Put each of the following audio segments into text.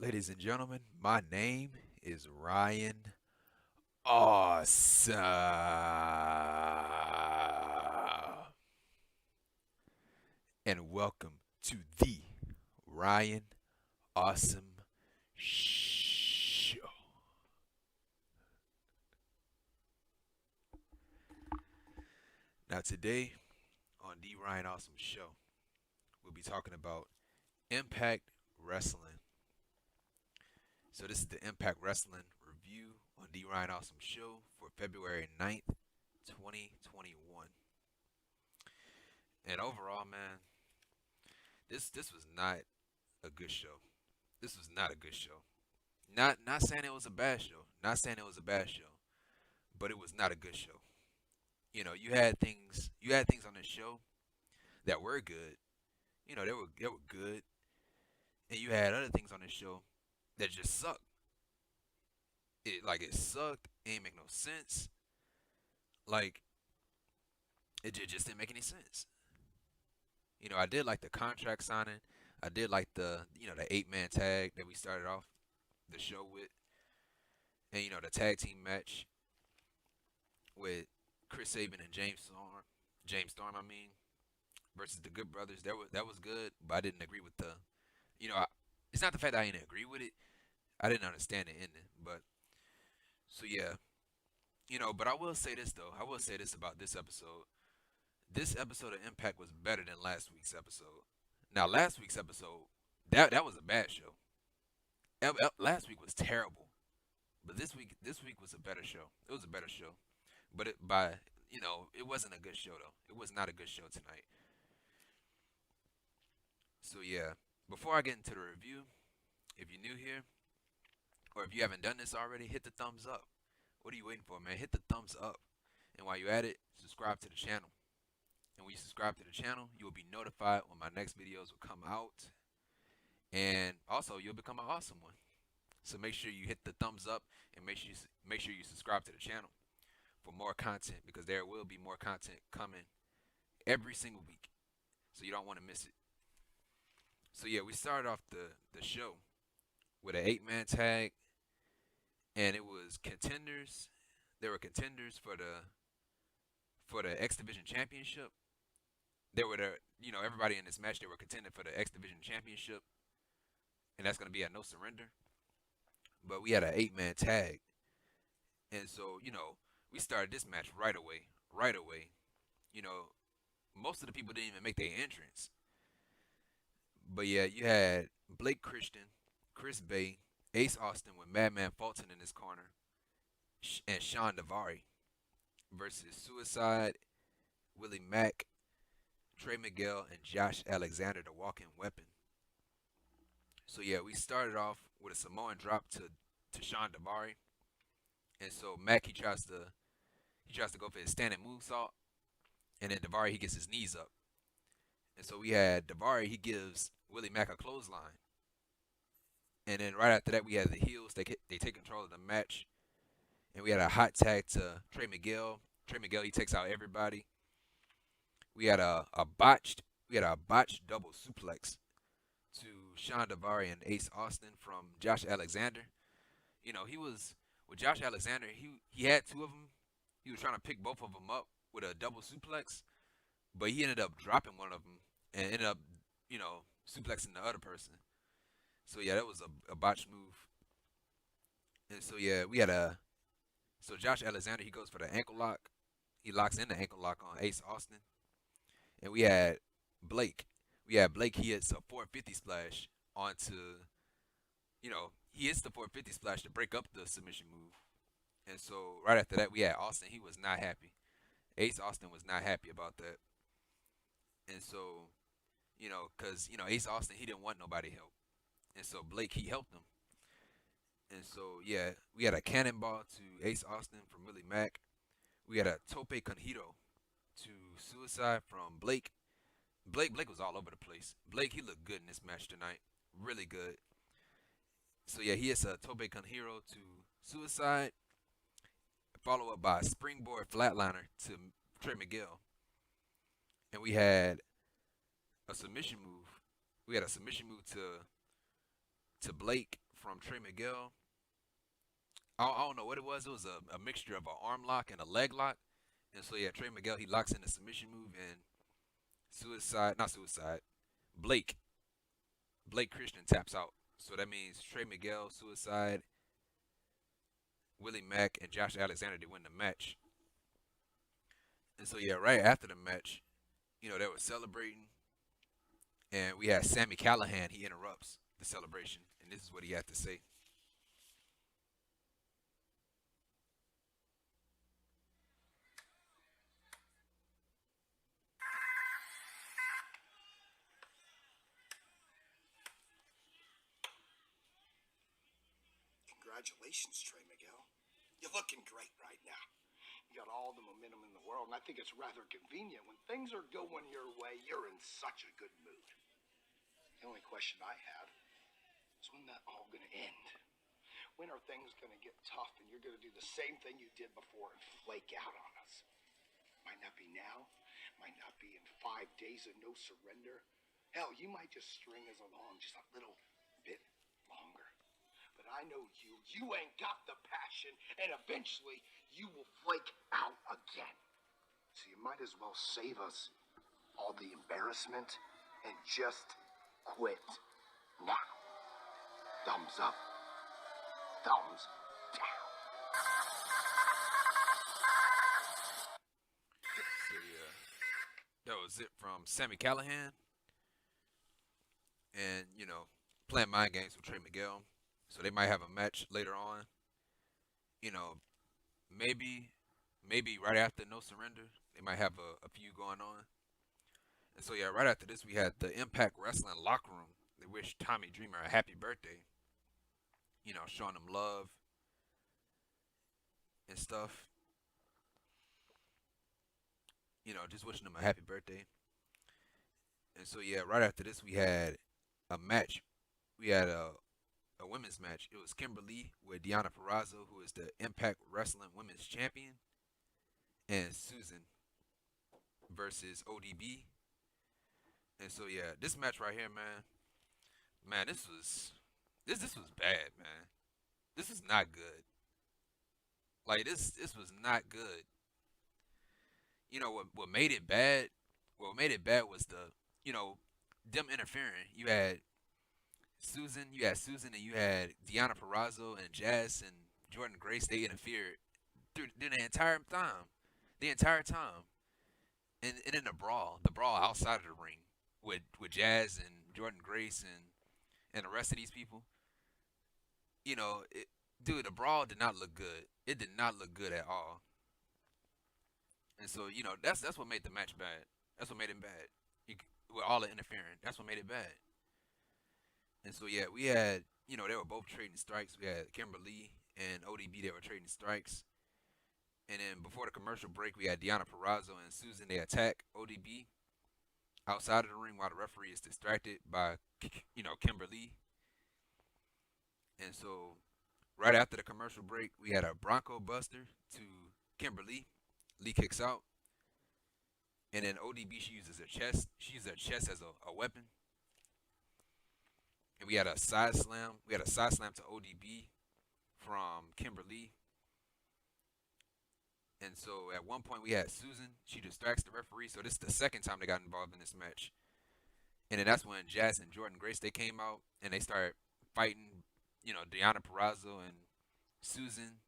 Ladies and gentlemen, my name is Ryan Awesome. And welcome to the Ryan Awesome Show. Now, today on the Ryan Awesome Show, we'll be talking about Impact Wrestling. So, this is the Impact Wrestling review on the Ryan Awesome Show for February 9th, 2021. And overall, man, this was not a good show. This was not a good show. Not saying it was a bad show. Not saying it was a bad show, but it was not a good show. You had things on this show that were good. They were good, and you had other things on this show that just sucked. It sucked. It ain't make no sense. Like it just didn't make any sense. I did like the contract signing. I did like the 8-man tag that we started off the show with, and the tag team match with Chris Sabin and James Storm. James Storm, I mean, versus the Good Brothers. That was good, but I didn't agree with the. You know, I, it's not the fact that I didn't agree with it. I didn't understand the ending, but so yeah, But I will say this though. I will say this about this episode. This episode of Impact was better than last week's episode. Now, last week's episode, that was a bad show. Last week was terrible, but this week was a better show. It was a better show, but it wasn't a good show though. It was not a good show tonight. So yeah, before I get into the review, if you're new here or if you haven't done this already, hit the thumbs up. What are you waiting for, man? Hit the thumbs up, and while you're at it, subscribe to the channel. And when you subscribe to the channel, you will be notified when my next videos will come out, and also you'll become an awesome one. So make sure you hit the thumbs up and make sure you subscribe to the channel for more content because there will be more content coming every single week. So you don't want to miss it. So yeah, we started off the show with an 8-man tag, and it was contenders. There were contenders for the X Division Championship. There were everybody in this match they were contending for the X Division Championship, and that's gonna be at No Surrender. But we had an 8-man tag, and so we started this match right away. Right away, you know, most of the people didn't even make their entrance. But yeah, you had Blake Christian, Chris Bay, Ace Austin with Madman Fulton in his corner, and Sean Daivari versus Suicide, Willie Mack, Trey Miguel, and Josh Alexander, the walking weapon. So yeah, we started off with a Samoan drop to Sean Daivari, and so Mack he tries to go for his standing moonsault, and then Daivari he gets his knees up, and so we had Daivari he gives Willie Mack a clothesline, and then right after that we had the heels they take control of the match, and we had a hot tag to Trey Miguel. Trey Miguel he takes out everybody. We had a botched double suplex to Sean Daivari and Ace Austin from Josh Alexander. He was with Josh Alexander. He had two of them. He was trying to pick both of them up with a double suplex, but he ended up dropping one of them and ended up, suplexing the other person. So yeah, that was a botched move. And so yeah, we had a so Josh Alexander he goes for the ankle lock. He locks in the ankle lock on Ace Austin, and we had Blake. We had Blake. He hits a 450 splash onto, he hits the 450 splash to break up the submission move. And so right after that, we had Austin. He was not happy. Ace Austin was not happy about that. And so, because Ace Austin he didn't want nobody help, and so Blake he helped him. And so yeah, we had a cannonball to Ace Austin from Willie Mack. We had a tope con hilo to Suicide from Blake. Blake was all over the place. Blake he looked good in this match tonight, really good. So yeah, he hits a tope con hilo to Suicide, followed up by a springboard flatliner to Trey Miguel, and we had a submission move. We had a submission move to Blake from Trey Miguel. I don't know what it was. It was a mixture of an arm lock and a leg lock. And so yeah, Trey Miguel he locks in the submission move and suicide, not suicide. Blake Blake Christian taps out. So that means Trey Miguel, suicide, Willie Mack, and Josh Alexander they win the match. And so yeah, right after the match, they were celebrating, and we had Sammy Callahan. He interrupts the celebration, and this is what he had to say. Congratulations, Trey Miguel. You're looking great right now. You got all the momentum in the world, and I think it's rather convenient. When things are going your way, you're in such a good mood. The only question I have is when that all going to end? When are things going to get tough and you're going to do the same thing you did before and flake out on us? Might not be now. Might not be in 5 days of no surrender. Hell, you might just string us along just a little bit longer. But I know you ain't got the passion, and eventually you will flake out again. So you might as well save us all the embarrassment and just quit now. Thumbs up, thumbs down. So yeah, that was it from Sammy Callahan, and playing mind games with Trey Miguel. So they might have a match later on. You know, maybe right after No Surrender, they might have a few going on. And so yeah, right after this, we had the Impact Wrestling locker room. They wish Tommy Dreamer a happy birthday. Showing him love and stuff. Just wishing him a happy birthday. And so yeah, right after this, we had a match. We had a women's match. It was Kimber with Deonna Purrazzo, who is the Impact Wrestling Women's Champion, and Susan versus ODB. And so yeah, this match right here, man, this was bad, man. This is not good. Like this was not good. What made it bad? What made it bad was them interfering. You had Susan, and you had Deonna Purrazzo and Jazz and Jordan Grace. They interfered through the entire time, and in the brawl outside of the ring with Jazz and Jordan Grace and the rest of these people. Dude, the brawl did not look good. It did not look good at all. And so that's what made the match bad. That's what made it bad. With all the interfering, that's what made it bad. And so yeah, we had they were both trading strikes. We had Kimberly and ODB. They were trading strikes. And then before the commercial break, we had Deonna Purrazzo and Susan. They attack ODB outside of the ring while the referee is distracted by Kimberly. And so right after the commercial break, we had a Bronco Buster to Kimberly. Lee kicks out. And then ODB, she uses her chest. She uses her chest as a weapon. And we had a side slam. We had a side slam to ODB from Kimberly. And so at one point we had Susan. She distracts the referee. So this is the second time they got involved in this match. And then that's when Jazz and Jordan Grace, they came out and they started fighting, Deonna Purrazzo and Susan.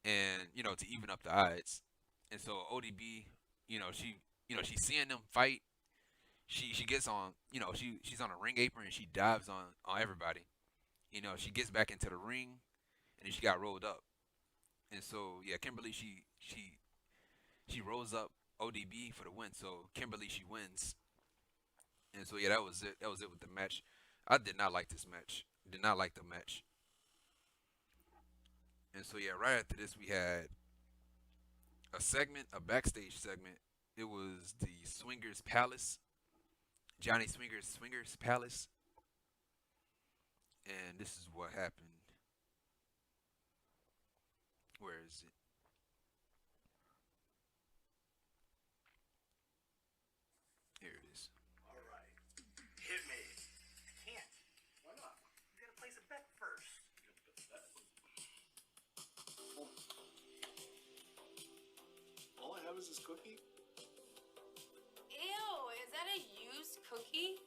And, to even up the odds. And so ODB, she's seeing them fight. She gets on, she's on a ring apron and she dives on everybody. She gets back into the ring and then she got rolled up. And so yeah, Kimberly she rolls up ODB for the win. So Kimberly she wins. And so yeah, that was it. That was it with the match. I did not like this match. Did not like the match. And so yeah, right after this we had a backstage segment. It was the Swingers Palace. Johnny Swingers Palace. And this is what happened. Where is it? Here it is. All right. Hit me. I can't. Why not? You got to place a bet is this cookie? Ew, is that a used cookie?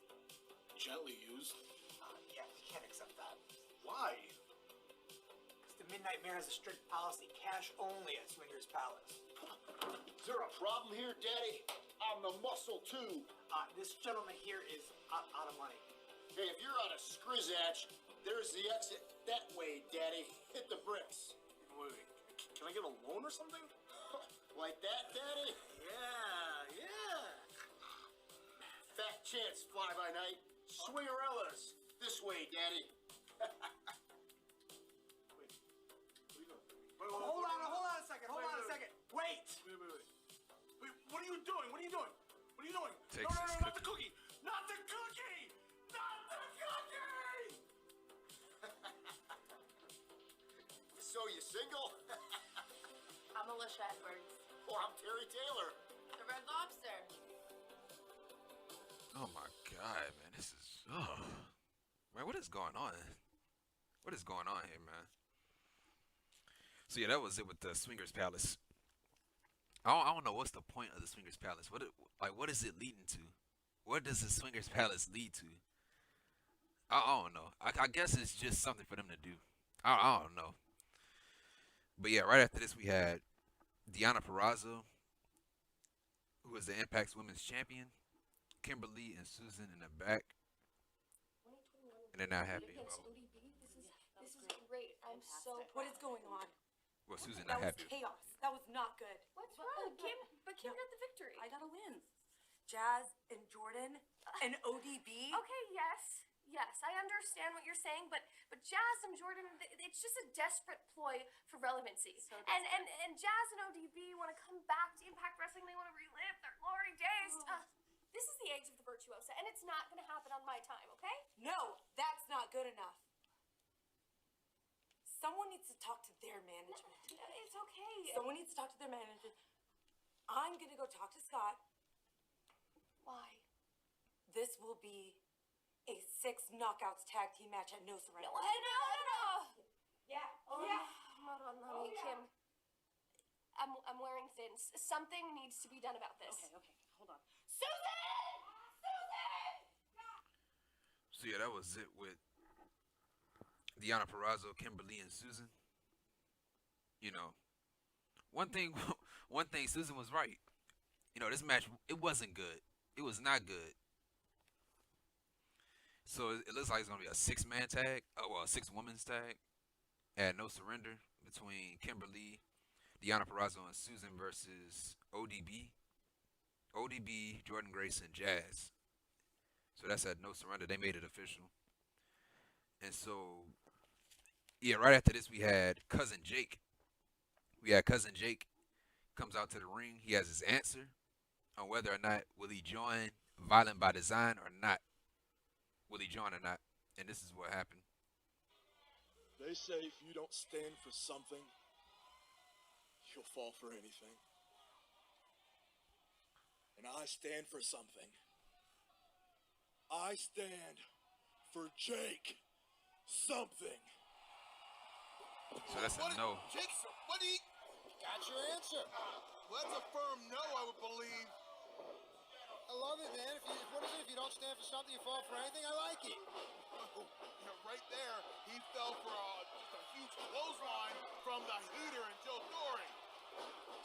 Gently used. Yeah, we can't accept that. Why? Because the Midnight Mare has a strict policy, cash only at Swinger's Palace. Is there a problem here, Daddy? I'm the muscle, too. This gentleman here is out of money. Hey, if you're on a scrizzatch, there's the exit that way, Daddy. Hit the bricks. Wait, can I get a loan or something? Like that, Daddy? Yeah. Fat chance, fly-by-night. Swingerellas. This way, Daddy. Wait, what are you doing? Hold on a second. Wait! Wait, what are you doing? What are you doing? Texas No, not the cookie. cookie! Not the cookie! Not the cookie! So, you single? I'm Alicia Edwards. Or I'm Terry Taylor. The Red Lobster. Oh my God, man, this is man, what is going on? What is going on here, man? So yeah, that was it with the Swingers Palace. I don't know what's the point of the Swingers Palace. What is it leading to? What does the Swingers Palace lead to? I don't know. I guess it's just something for them to do. I don't know. But yeah, right after this we had Deonna Purrazzo, who was the Impact's Women's Champion, Kimberly and Susan in the back, and they're not happy about it. This is great. I'm so. What is going on? Well, Susan That not was happy. chaos. That was not good. What's wrong? Kim got the victory. I got a win. Jazz and Jordan and ODB. Okay, yes, I understand what you're saying, but Jazz and Jordan, it's just a desperate ploy for relevancy. So and Jazz and ODB want to come back to Impact Wrestling. They want to relive their glory days. This is the age of the virtuosa, and it's not going to happen on my time, okay? No, that's not good enough. Someone needs to talk to their management. It's okay. Someone needs to talk to their management. I'm gonna go talk to Scott. Why? This will be a 6 knockouts tag team match at No Surrender. No. Yeah. Hold on, honey, Kim. I'm wearing thins. Something needs to be done about this. Okay. Hold on. Susan! So yeah, that was it with Deonna Purrazzo, Kimberly, and Susan. You know, one thing Susan was right. You know, this match, it wasn't good. It was not good. So it looks like it's gonna be a 6-man tag, a 6-women's tag, at No Surrender between Kimberly, Deonna Purrazzo, and Susan versus ODB, Jordan Grace, and Jazz. So that's at No Surrender. They made it official. And so, yeah, right after this we had Cousin Jake. Cousin Jake comes out to the ring. He has his answer on whether or not will he join Violent by Design or not. Will he join or not? And this is what happened. They say if you don't stand for something, you'll fall for anything. And I stand for something. I stand for Jake something. So that's a no. Jake, what do you... Got your answer. Well, that's a firm no, I would believe. I love it, man. What is it? If you don't stand for something, you fall for anything. I like it. Right there, he fell for just a huge clothesline from the heater and Joe Doring.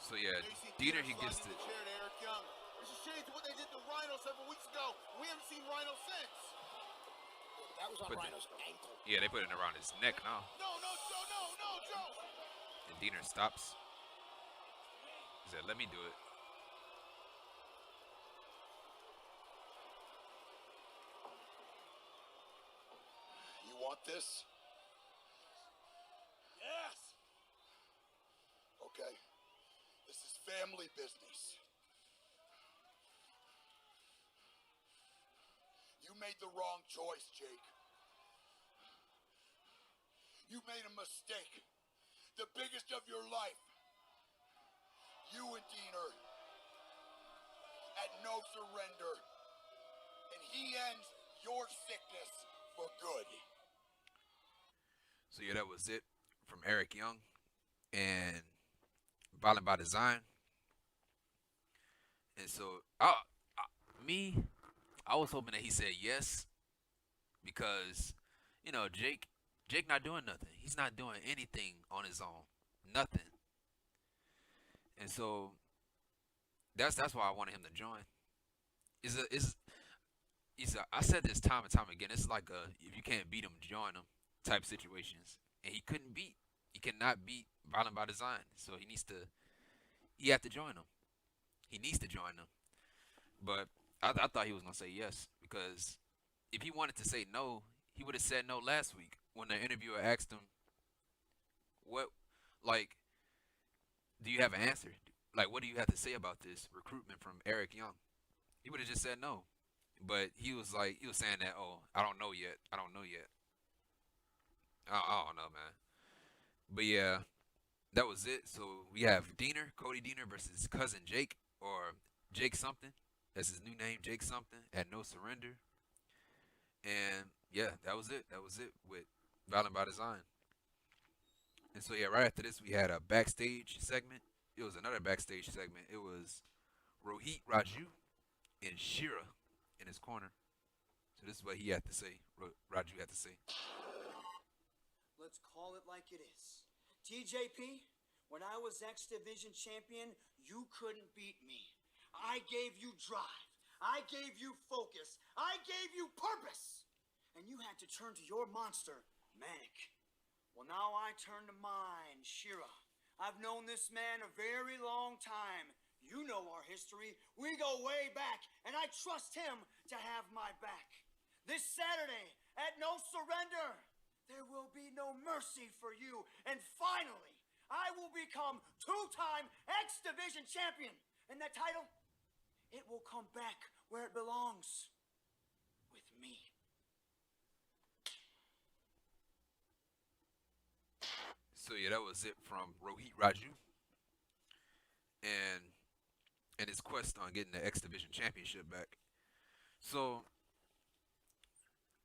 So yeah, Dieter, he gets the chair to Eric Young. It's a shame to what they did to Rhino several weeks ago. We haven't seen Rhino since. That was on Rhino's ankle. Yeah, they put it around his neck now. No, Joe. And Dieter stops. He said, "Let me do it." You want this? Yes! Okay. This is family business. You made the wrong choice, Jake. You made a mistake. The biggest of your life. You and Diener at No Surrender. And he ends your sickness for good. So yeah, that was it from Eric Young and Violent by Design. And so, me, I was hoping that he said yes because, Jake not doing nothing. He's not doing anything on his own, nothing. And so that's why I wanted him to join. I said this time and time again. It's like if you can't beat him, join him type situations. And he couldn't beat. He cannot beat Violent by Design. So he had to join them. He needs to join them. But I thought he was gonna say yes because if he wanted to say no, he would have said no last week when the interviewer asked him, "What, like, do you have an answer? Like, what do you have to say about this recruitment from Eric Young?" He would have just said no. But he was saying that, "Oh, I don't know yet. I don't know yet. I don't know, man." But yeah, that was it. So we have Cody Deaner versus cousin Jake or Jake something. That's his new name, Jake something at No Surrender. And yeah, that was it. That was it with Violent by Design. And so yeah, right after this we had a backstage segment. It was another backstage segment. It was Rohit, Raju, and Shera in his corner. So this is what he had to say. Raju had to say. Let's call it like it is. TJP, when I was X Division champion, you couldn't beat me. I gave you drive. I gave you focus. I gave you purpose. And you had to turn to your monster, Mack. Well, now I turn to mine, Shera. I've known this man a very long time. You know our history. We go way back, and I trust him to have my back. This Saturday, at No Surrender, there will be no mercy for you. And finally, I will become two-time X Division champion. And that title, it will come back where it belongs. With me. So yeah, that was it from Rohit Raju. And his quest on getting the X Division championship back. So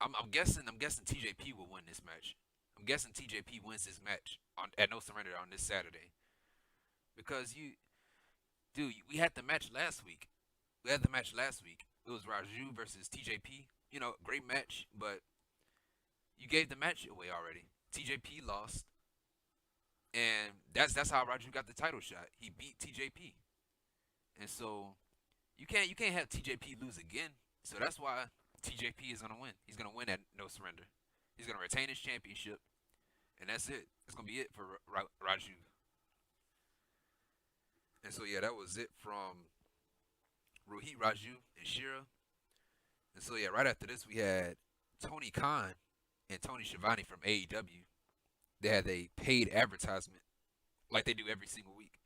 I'm guessing TJP will win this match. I'm guessing TJP wins this match at No Surrender on this Saturday. Because we had the match last week. It was Raju versus TJP. Great match, but you gave the match away already. TJP lost, and that's how Raju got the title shot. He beat TJP, and so you can't have TJP lose again. So that's why TJP is gonna win. He's gonna win at No Surrender. He's gonna retain his championship, and that's it. That's gonna be it for Raju. And so yeah, that was it from Rohit, Raju, and Shera. And so yeah, right after this we had Tony Khan and Tony Schiavone from AEW. They had a paid advertisement like they do every single week.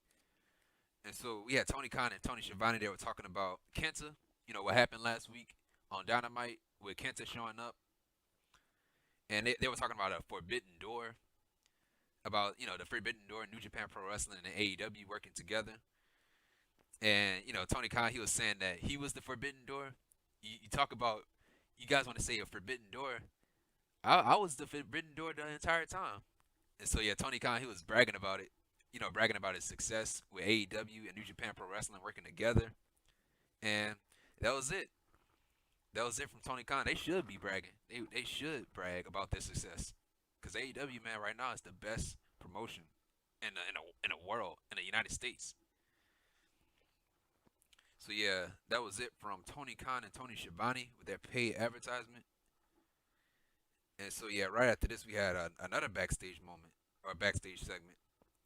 And so we had Tony Khan and Tony Schiavone. They were talking about Kenta. What happened last week on Dynamite with Kenta showing up. And they were talking about a forbidden door. About, the forbidden door, New Japan Pro Wrestling and AEW working together. And, Tony Khan, he was saying that he was the forbidden door. You talk about, you guys want to say a forbidden door. I was the forbidden door the entire time. And so, yeah, Tony Khan, he was bragging about it. Bragging about his success with AEW and New Japan Pro Wrestling working together. And that was it. That was it from Tony Khan. They should be bragging. They should brag about their success. Because AEW, man, right now is the best promotion in the world, in the United States. So, yeah, that was it from Tony Khan and Tony Schiavone with their paid advertisement. And so, yeah, right after this, we had another backstage moment, or backstage segment.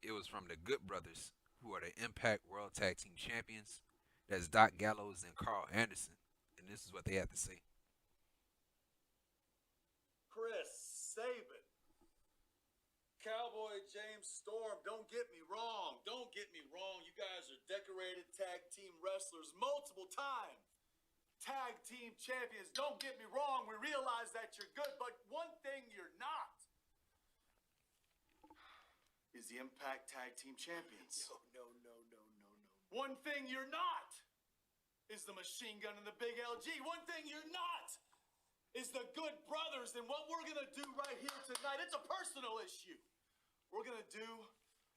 It was from the Good Brothers, who are the Impact World Tag Team Champions. That's Doc Gallows and Karl Anderson. And this is what they had to say. Chris Sabin. Cowboy James Storm, don't get me wrong. Don't get me wrong. You guys are decorated tag team wrestlers multiple times. Tag team champions, don't get me wrong. We realize that you're good, but one thing you're not is the Impact Tag Team Champions. No. One thing you're not is the Machine Gun and the Big LG. One thing you're not is the Good Brothers. And what we're going to do right here tonight, it's a personal issue. We're going to do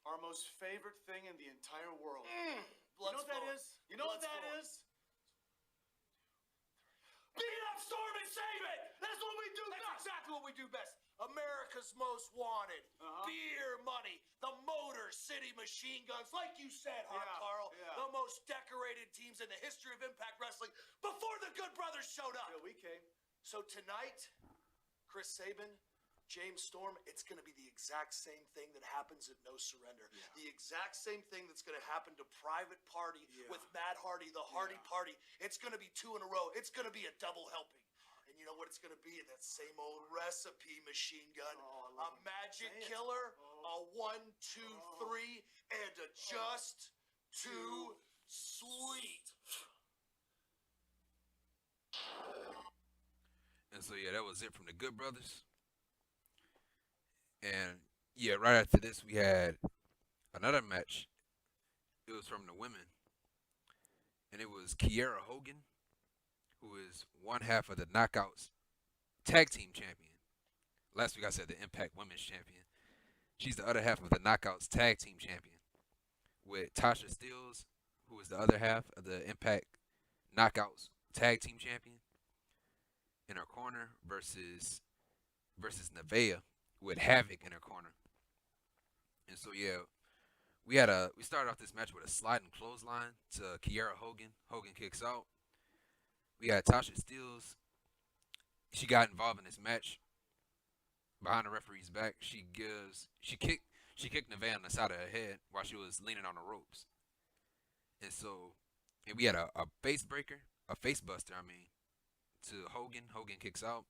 our most favorite thing in the entire world. You know what that is? You know what that is? Beat up Storm and save it! That's what we do best! That's exactly what we do best. America's Most Wanted. Beer money. The Motor City Machine Guns. Like you said, Karl. Yeah. The most decorated teams in the history of Impact Wrestling before the Good Brothers showed up. Yeah, we came. So tonight, Chris Sabin, James Storm, it's going to be the exact same thing that happens at No Surrender. Yeah. The exact same thing that's going to happen to Private Party with Matt Hardy, the Hardy Party. It's going to be 2 in a row. It's going to be a double helping. And you know what it's going to be? That same old recipe, Machine Gun. A magic killer, a 1, 2, 3, and a just too sweet. And so, yeah, that was it from the Good Brothers. And, yeah, right after this, we had another match. It was from the women. And it was Kiera Hogan, who is one half of the Knockouts Tag Team Champion. Last week I said the Impact Women's Champion. She's the other half of the Knockouts Tag Team Champion. With Tasha Steelz, who is the other half of the Impact Knockouts Tag Team Champion, in her corner versus Navaeh with Havok in her corner. And so, yeah, we started off this match with a sliding clothesline to Kiera Hogan. Hogan kicks out. We had Tasha Steelz. She got involved in this match behind the referee's back. She kicked Navaeh on the side of her head while she was leaning on the ropes. And we had a face buster, to Hogan. Hogan kicks out.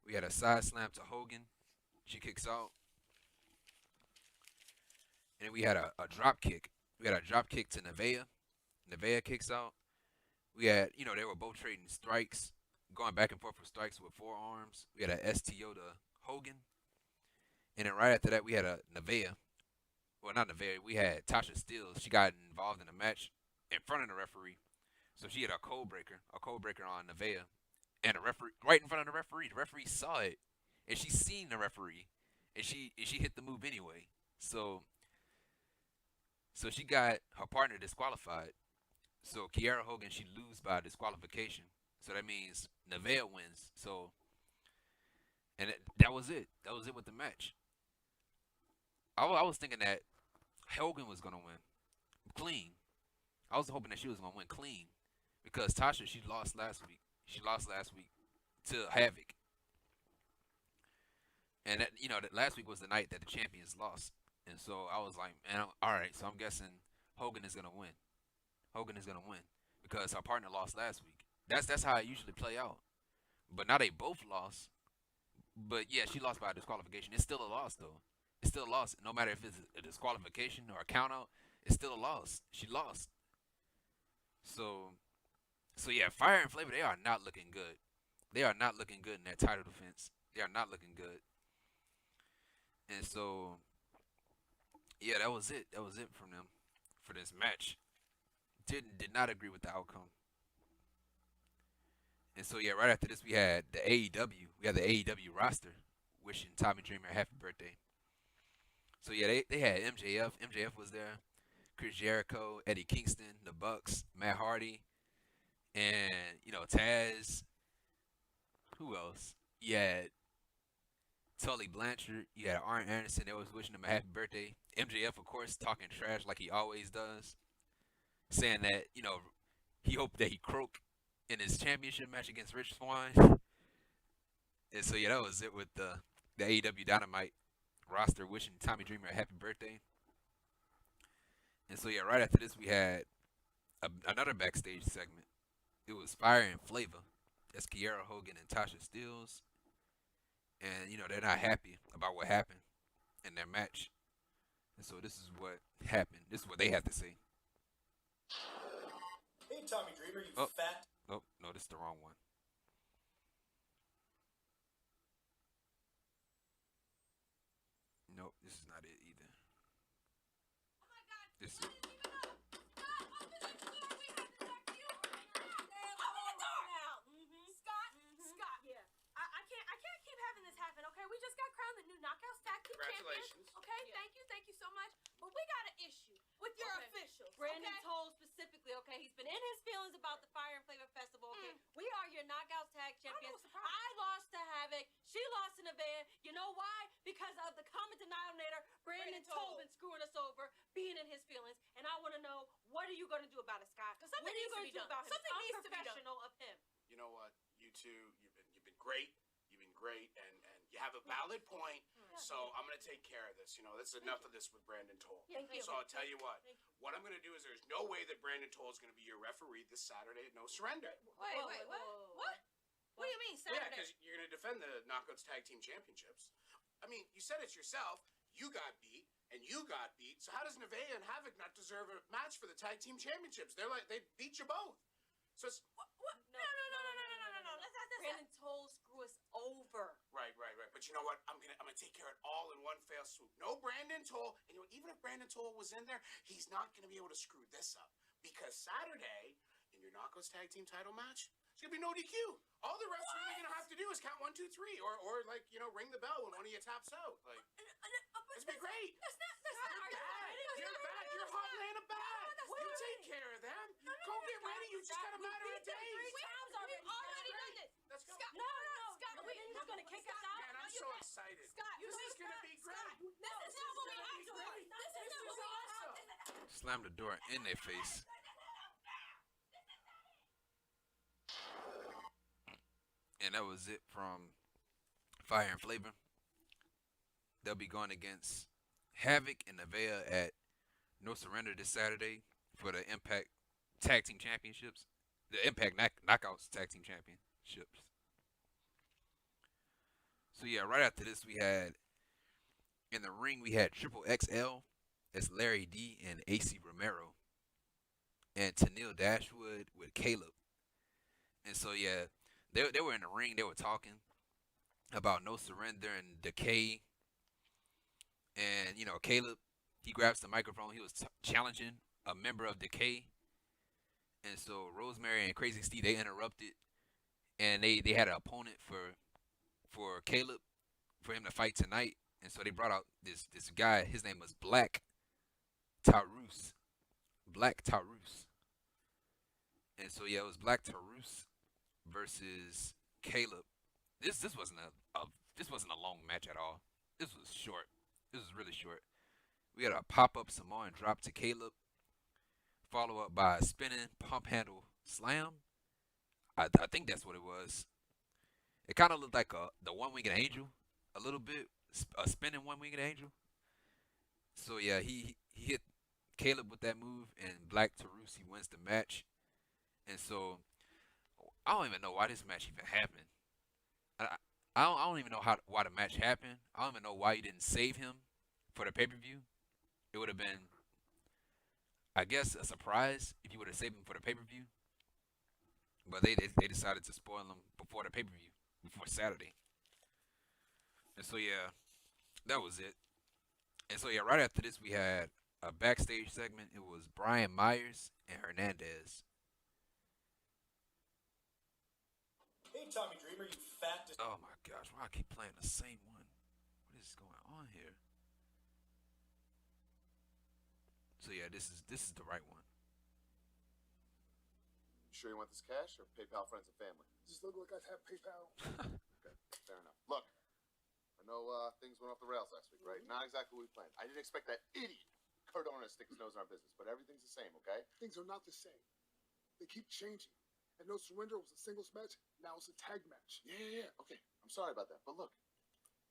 We had a side slam to Hogan. She kicks out. And then we had a drop kick. We had a drop kick to Navaeh. Navaeh kicks out. We had, they were both trading strikes, going back and forth for strikes with forearms. We had a STO to Hogan. And then right after that, we had a Navaeh. Well, not Navaeh. We had Tasha Steelz. She got involved in a match in front of the referee. So she had a code breaker on Navaeh. And the referee, right in front of the referee saw it. And she seen the referee. And she hit the move anyway. So she got her partner disqualified. So Kiera Hogan, she lose by disqualification. So that means Navaeh wins. So, and that was it. That was it with the match. I was thinking that Hogan was gonna win clean. I was hoping that she was gonna win clean because Tasha, she lost last week. She lost last week to Havok. And that last week was the night that the champions lost. And so I was like, man, all right. So I'm guessing Hogan is gonna win. Hogan is gonna win because her partner lost last week. That's how it usually play out. But now they both lost. But yeah, she lost by disqualification. It's still a loss though. It's still a loss. No matter if it's a disqualification or a count out, it's still a loss. She lost. So yeah, Fire and Flava, they are not looking good. They are not looking good in that title defense. They are not looking good. And so, yeah, that was it. That was it from them for this match. Did not agree with the outcome. And so, yeah, right after this, we had the AEW. We had the AEW roster wishing Tommy Dreamer a happy birthday. So, yeah, they had MJF. MJF was there. Chris Jericho, Eddie Kingston, the Bucks, Matt Hardy, and, Taz. Who else? You had Tully Blanchard. You had Arn Anderson. They was wishing him a happy birthday. MJF, of course, talking trash like he always does. Saying that, he hoped that he croak in his championship match against Rich Swann. And so, yeah, that was it with the AEW Dynamite roster wishing Tommy Dreamer a happy birthday. And so, yeah, right after this, we had another backstage segment. It was Fire and Flava. That's Kiera Hogan and Tasha Steelz. And, they're not happy about what happened in their match. And so this is what happened. This is what they have to say. Hey, Tommy Dreamer, you fat. Oh, no, this is the wrong one. Nope, this is not it either. Oh my God! This is Stop! Open the door! We have to talk to you! Open the door now! Scott. Yeah. I can't keep having this happen. Okay, we just got crowned the new Knockouts Tag Team Champions. Okay, thank you so much. But we got an issue with your officials. Brandon okay? told specifically because of the common denominator, Brandon Tobin screwing us over, being in his feelings, and I want to know, what are you going to do about it, Scott? What are you going to do about it? Something needs to be unprofessional of him. You know what? You two, you've been great. You've been great, and you have a valid point. So I'm gonna take care of this. You know, that's enough of this with Brandon Toll. Thank you. So I'll tell you what. What I'm gonna do is there's no way that Brandon Toll is gonna be your referee this Saturday at No Surrender. Wait, what? What? What do you mean Yeah, Saturday? because you're gonna defend the Knockouts Tag Team Championships. I mean, you said it yourself. You got beat, and you got beat. So how does Navaeh and Havok not deserve a match for the Tag Team Championships? They beat you both. So it's What? No. Brandon Toll screw us over. right. But you know what? I'm gonna take care of it all in one fell swoop. No Brandon Toll, and you know, even if Brandon Toll was in there, he's not gonna be able to screw this up. Because Saturday, in your Knockouts Tag Team title match, it's gonna be no DQ. All the refs are really gonna have to do is count 1, 2, 3, or like, you know, ring the bell when one of you taps out. Like, it's been great. That's not. You're bad. You're hot Atlanta bad. You take care of them. Go get ready. You just got a matter of days. We've already done this. Let's go. Scott, no. Scott, are you just gonna kick us out? Man, I'm so excited. Scott, this is gonna be great. This is not what we asked for. This is not what we asked for. Slam the door in their face. And that was it from Fire and Flavor. They'll be going against Havok and Navaeh at No Surrender this Saturday for the Impact Tag Team Championships. The Impact Knockouts Tag Team Championships. So yeah, right after this we had, in the ring we had Triple XL. That's Larry D and AC Romero. And Tennille Dashwood with Caleb. And so yeah, they were in the ring, they were talking about No Surrender and Decay. And, you know, Caleb, he grabs the microphone. He was challenging a member of Decay. And so Rosemary and Crazy Steve, they interrupted. And they had an opponent for Caleb, for him to fight tonight. And so they brought out this guy. His name was Black Taurus. And so, yeah, it was Black Taurus versus Caleb. This wasn't a long match at all. This was short. This was really short. We had a pop-up Samoan drop to Caleb, follow up by a spinning pump handle slam. I think that's what it was. It kind of looked like the one-winged angel, a little bit, a spinning one-winged angel. So yeah, he hit Caleb with that move, and Black Taurus, he wins the match. And so I don't even know why this match even happened. I don't even know why the match happened. I don't even know why you didn't save him for the pay-per-view. It would have been, I guess, a surprise if you would have saved him for the pay-per-view. But they decided to spoil him before the pay-per-view, before Saturday. And so, yeah, that was it. And so, yeah, right after this, we had a backstage segment. It was Brian Myers and Hernandez. Hey, Tommy Dreamer, you fat. Oh my gosh, why I keep playing the same one? What is going on here? So yeah, this is the right one. You sure you want this cash or PayPal friends and family? Does this look like I have PayPal? Okay, fair enough. Look, I know things went off the rails last week, right? Not exactly what we planned. I didn't expect that idiot Kurt Owner to stick his nose in our business, but everything's the same, okay? Things are not the same. They keep changing. And No Surrender was a singles match. Now it's a tag match. Yeah. Okay, I'm sorry about that. But look,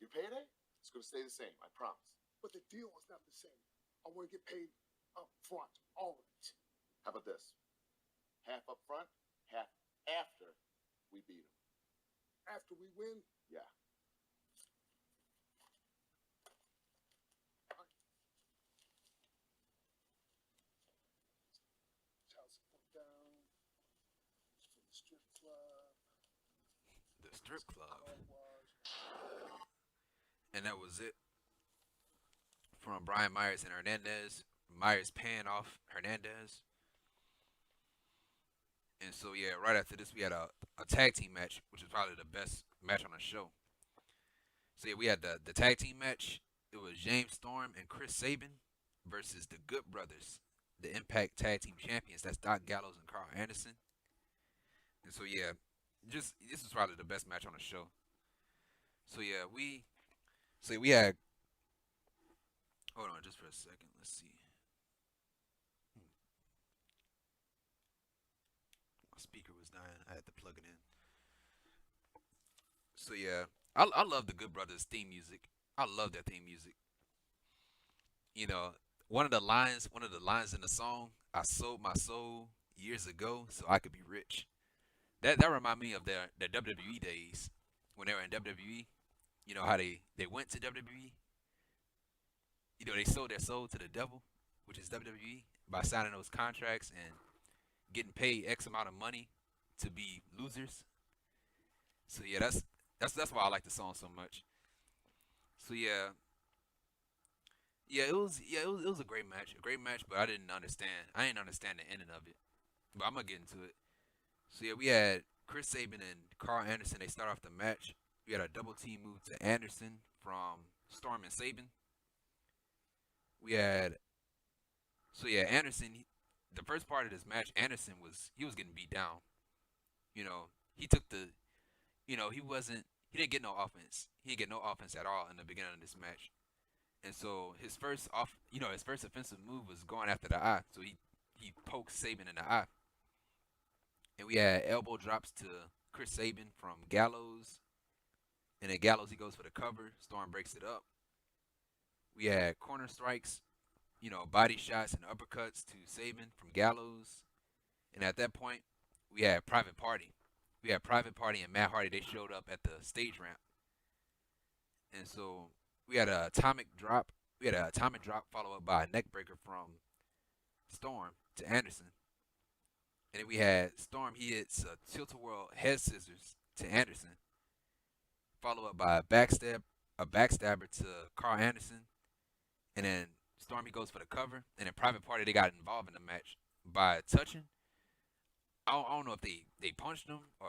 your payday, it's going to stay the same, I promise. But the deal is not the same. I want to get paid up front, all of it. How about this? Half up front, half after we beat him. After we win, Yeah. child support down. For the strip club. The strip club. Car wash. And that was it from Brian Myers and Hernandez. Myers paying off Hernandez. And so, yeah, right after this, we had a tag team match, which was probably the best match on the show. So, yeah, we had the tag team match. It was James Storm and Chris Sabin versus the Good Brothers, the Impact Tag Team Champions. That's Doc Gallows and Karl Anderson. And so, yeah, this was probably the best match on the show. So, yeah, we So we had. Hold on, just for a second. Let's see. My speaker was dying. I had to plug it in. So yeah, I love the Good Brothers theme music. I love that theme music. You know, one of the lines in the song, "I sold my soul years ago so I could be rich." That remind me of their WWE days when they were in WWE. You know how they went to WWE. You know they sold their soul to the devil, which is WWE, by signing those contracts and getting paid X amount of money to be losers. So yeah, that's why I like the song so much. So it was a great match, but I didn't understand. I didn't understand the ending of it, but I'm gonna get into it. So yeah, we had Chris Sabin and Carl Anderson. They start off the match. We had a double team move to Anderson from Storm and Sabin. We had Anderson. The first part of this match, Anderson was getting beat down. You know, he took the he didn't get no offense. He didn't get no offense at all in the beginning of this match. And so his first offensive move was going after the eye. So he poked Sabin in the eye. And we had elbow drops to Chris Sabin from Gallows. And then Gallows, he goes for the cover. Storm breaks it up. We had corner strikes, body shots and uppercuts to Sabin from Gallows. And at that point, we had Private Party. We had Private Party and Matt Hardy. They showed up at the stage ramp. And so we had an atomic drop. We had an atomic drop followed up by a neck breaker from Storm to Anderson. And then we had Storm. He hits a tilt-a-whirl head scissors to Anderson, followed up by a backstabber to Carl Anderson. And then Storm, he goes for the cover. And then Private Party, they got involved in the match by touching. I don't know if they punched him or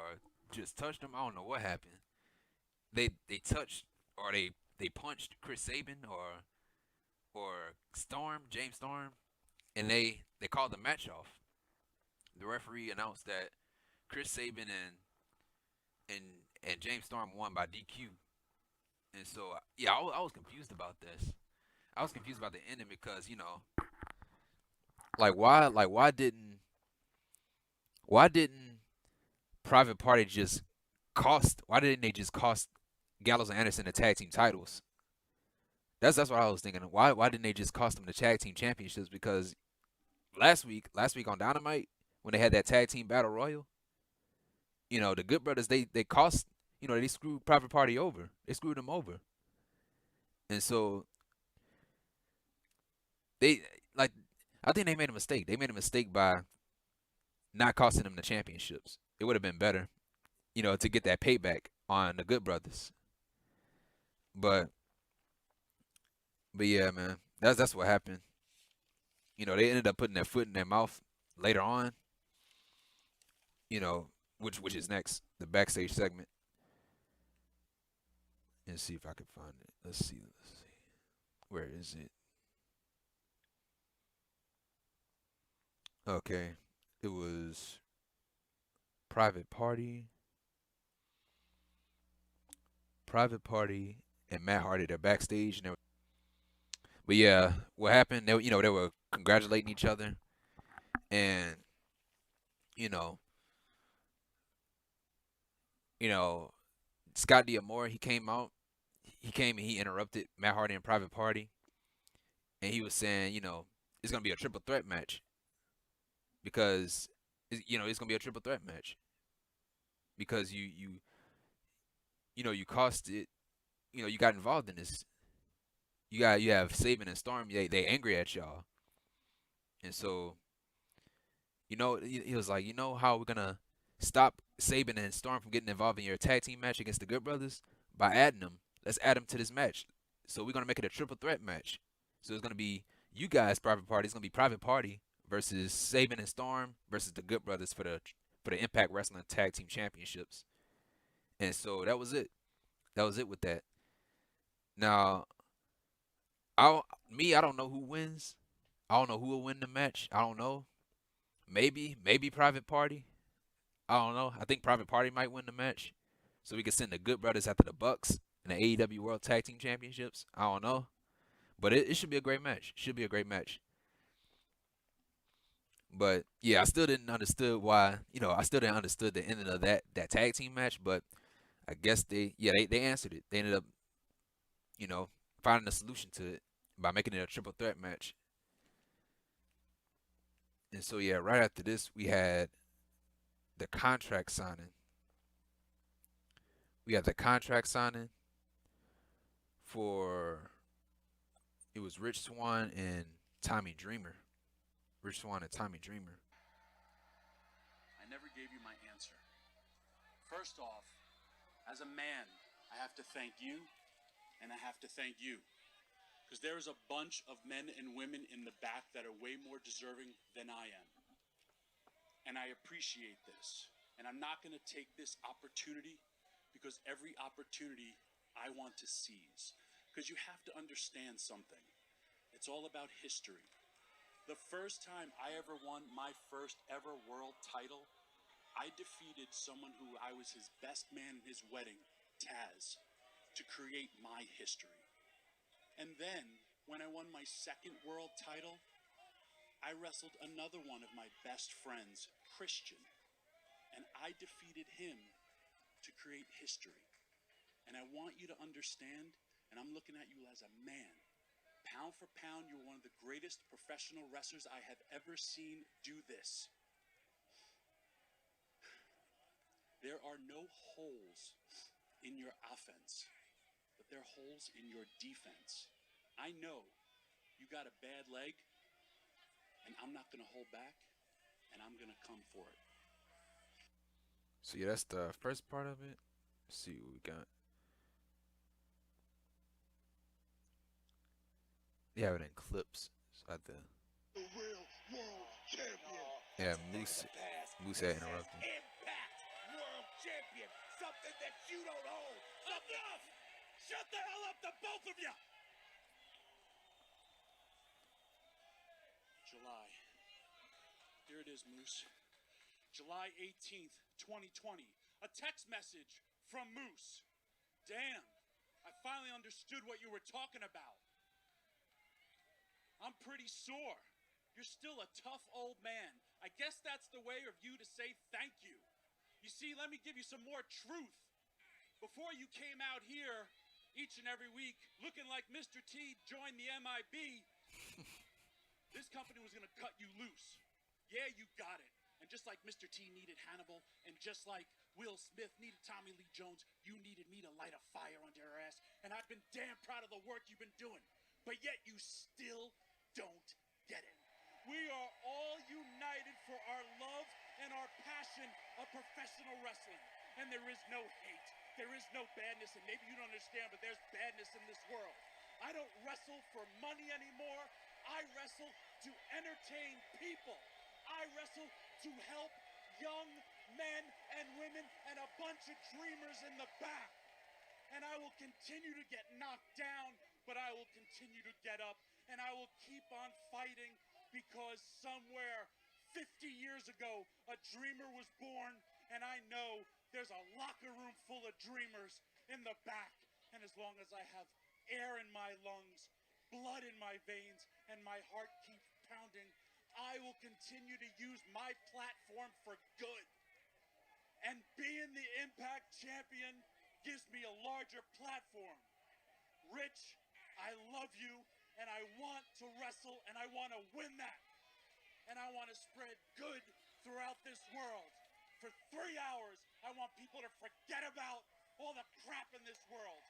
just touched him. I don't know what happened. They touched or they punched Chris Sabin or James Storm, and they called the match off. The referee announced that Chris Sabin and James Storm won by DQ. And so yeah, I was confused about this. I was confused about the ending because why didn't Private Party just why didn't they just cost Gallows and Anderson the tag team titles? That's what I was thinking. Why didn't they just cost them the tag team championships? Because last week on Dynamite, when they had that tag team battle royal, the Good Brothers, they cost, they screwed Private Party over. They screwed them over. And so I think they made a mistake. They made a mistake by not costing them the championships. It would have been better, to get that payback on the Good Brothers. But yeah, man, that's what happened. They ended up putting their foot in their mouth later on. Which is next, the backstage segment. Let's see if I can find it. Let's see. Where is it? Okay. It was Private Party and Matt Hardy. They're backstage, and but yeah, what happened? They were congratulating each other, and Scott D'Amore, he came out. He came and he interrupted Matt Hardy and Private Party, and he was saying, it's gonna be a triple threat match. Because it's gonna be a triple threat match. Because you cost it, you got involved in this. You have Sabin and Storm, they angry at y'all. And so, he was like, how we're gonna stop Sabin and Storm from getting involved in your tag team match against the Good Brothers? By adding them. Let's add them to this match. So we're gonna make it a triple threat match. So it's gonna be you guys, Private Party. It's gonna be Private Party versus Sabin and Storm versus the Good Brothers for the Impact Wrestling Tag Team Championships. And so that was it. That was it with that. Now, I don't know who wins. I don't know who will win the match. I don't know. Maybe Private Party. I don't know. I think Private Party might win the match. So we can send the Good Brothers after the Bucks in the AEW World Tag Team Championships. I don't know, but it should be a great match. Should be a great match. But yeah, I still didn't understood why. I still didn't understood the ending of that tag team match. But I guess they answered it. They ended up finding a solution to it by making it a triple threat match. And so yeah, right after this we had the contract signing. We had the contract signing for it was Rich Swann and Tommy Dreamer. Rich Swann and Tommy Dreamer. I never gave you my answer. First off, as a man, I have to thank you, and I have to thank you. Because there's a bunch of men and women in the back that are way more deserving than I am. And I appreciate this. And I'm not going to take this opportunity because every opportunity I want to seize. Because you have to understand something. It's all about history. The first time I ever won my first ever world title, I defeated someone who I was his best man in his wedding, Taz, to create my history. And then, when I won my second world title, I wrestled another one of my best friends, Christian, and I defeated him to create history. And I want you to understand, and I'm looking at you as a man, pound for pound, you're one of the greatest professional wrestlers I have ever seen do this. There are no holes in your offense, but there are holes in your defense. I know you got a bad leg, and I'm not going to hold back, and I'm going to come for it. So yeah, that's the first part of it. Let's see what we got. They have it in clips. So I have to. The real world champion. Yeah, Moose had interrupted. Impact World Champion. Something that you don't hold. Enough! Shut the hell up, the both of you! July. Here it is, Moose. July 18th, 2020. A text message from Moose. Damn, I finally understood what you were talking about. I'm pretty sore. You're still a tough old man. I guess that's the way of you to say thank you. You see, let me give you some more truth. Before you came out here each and every week looking like Mr. T joined the MIB, this company was going to cut you loose. Yeah, you got it. And just like Mr. T needed Hannibal, and just like Will Smith needed Tommy Lee Jones, you needed me to light a fire under her ass. And I've been damn proud of the work you've been doing. But yet you still don't get it. We are all united for our love and our passion of professional wrestling. And there is no hate. There is no badness. And maybe you don't understand, but there's badness in this world. I don't wrestle for money anymore. I wrestle to entertain people. I wrestle to help young men and women and a bunch of dreamers in the back. And I will continue to get knocked down, but I will continue to get up. And I will keep on fighting because somewhere 50 years ago, a dreamer was born. And I know there's a locker room full of dreamers in the back. And as long as I have air in my lungs, blood in my veins, and my heart keeps pounding, I will continue to use my platform for good. And being the Impact Champion gives me a larger platform. Rich, I love you, and I want to wrestle, and I want to win that. And I want to spread good throughout this world. For 3 hours, I want people to forget about all the crap in this world.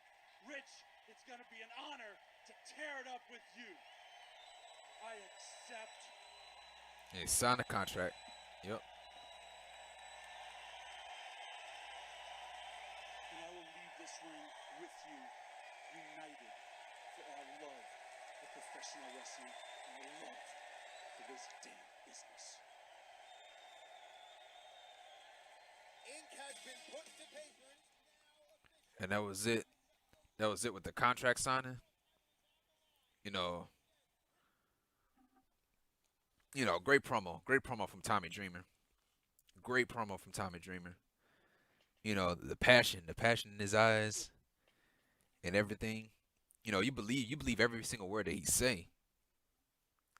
Rich, it's going to be an honor to tear it up with you. I accept. He signed a contract. Yep. And I will leave this ring with you, united for our love of professional wrestling and our love for this damn business. Ink has been put to paper. And that was it. That was it with the contract signing. Great promo. Great promo from Tommy Dreamer. Great promo from Tommy Dreamer. The passion in his eyes. and everything. You believe every single word that he say.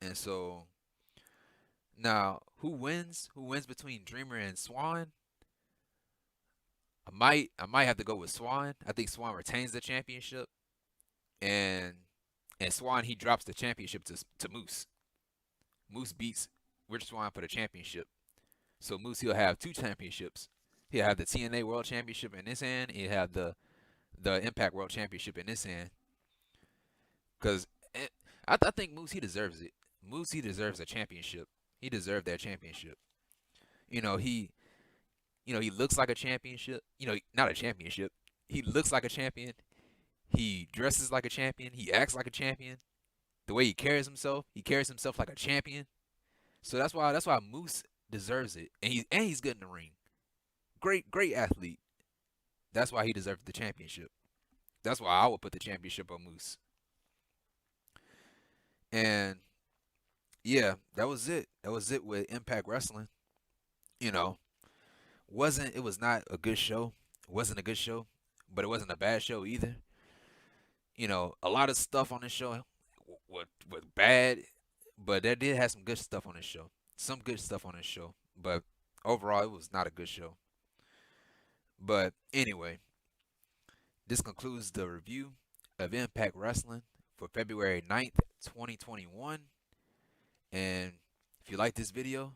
And so now, who wins? Who wins between Dreamer and Swan? I might have to go with Swan. I think Swan retains the championship, and Swan, he drops the championship to Moose. Moose beats Rich Swan for the championship. So Moose, he'll have 2 championships. He'll have the TNA World Championship in this hand. He'll have the Impact World Championship in this hand. Because I think Moose, he deserves it. Moose, he deserves a championship. He deserved that championship. He looks like a championship. Not a championship. He looks like a champion. He dresses like a champion. He acts like a champion. The way he carries himself like a champion. So that's why Moose deserves it. And he's good in the ring. Great athlete. That's why he deserved the championship. That's why I would put the championship on Moose. And yeah, that was it. That was it with Impact Wrestling. It was not a good show. It wasn't a good show, but it wasn't a bad show either. A lot of stuff on this show was bad, but there did have some good stuff on this show. Some good stuff on this show, but overall, it was not a good show. But anyway, this concludes the review of Impact Wrestling for February 9th, 2021. And if you like this video,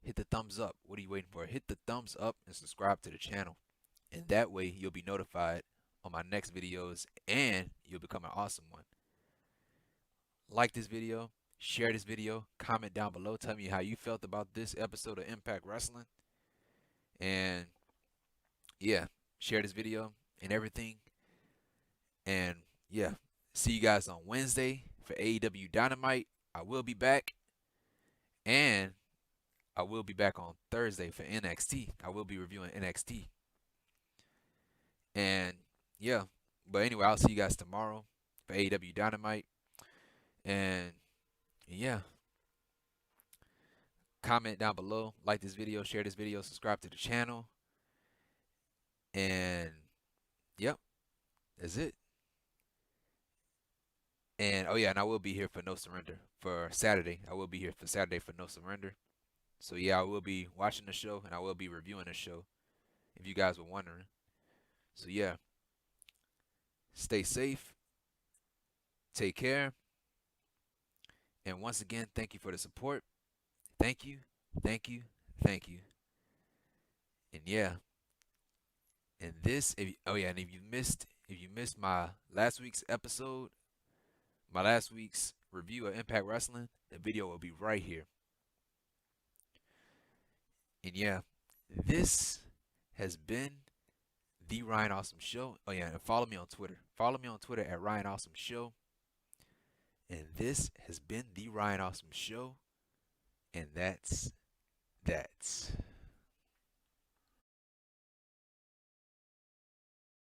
hit the thumbs up. What are you waiting for? Hit the thumbs up and subscribe to the channel. And that way, you'll be notified on my next videos, and you'll become an awesome one. Like this video, share this video, comment down below, tell me how you felt about this episode of Impact Wrestling. And yeah, share this video and everything. And yeah, see you guys on Wednesday for AEW Dynamite. I will be back. And I will be back on Thursday for NXT. I will be reviewing NXT. And yeah, but anyway, I'll see you guys tomorrow for AEW Dynamite. And yeah, comment down below, like this video, share this video, subscribe to the channel. And yep, that's it. And oh yeah, and I will be here for No Surrender for Saturday. I will be here for Saturday for No Surrender. So yeah, I will be watching the show and I will be reviewing the show, if you guys were wondering. So yeah, stay safe, take care, and once again, thank you for the support. Thank you, thank you, thank you. And yeah, and this, and if you missed my last week's episode, my last week's review of Impact Wrestling, the video will be right here. And yeah, this has been The Ryan Awesome Show. Oh yeah, and follow me on Twitter. Follow me on Twitter at Ryan Awesome Show. And this has been The Ryan Awesome Show. And that's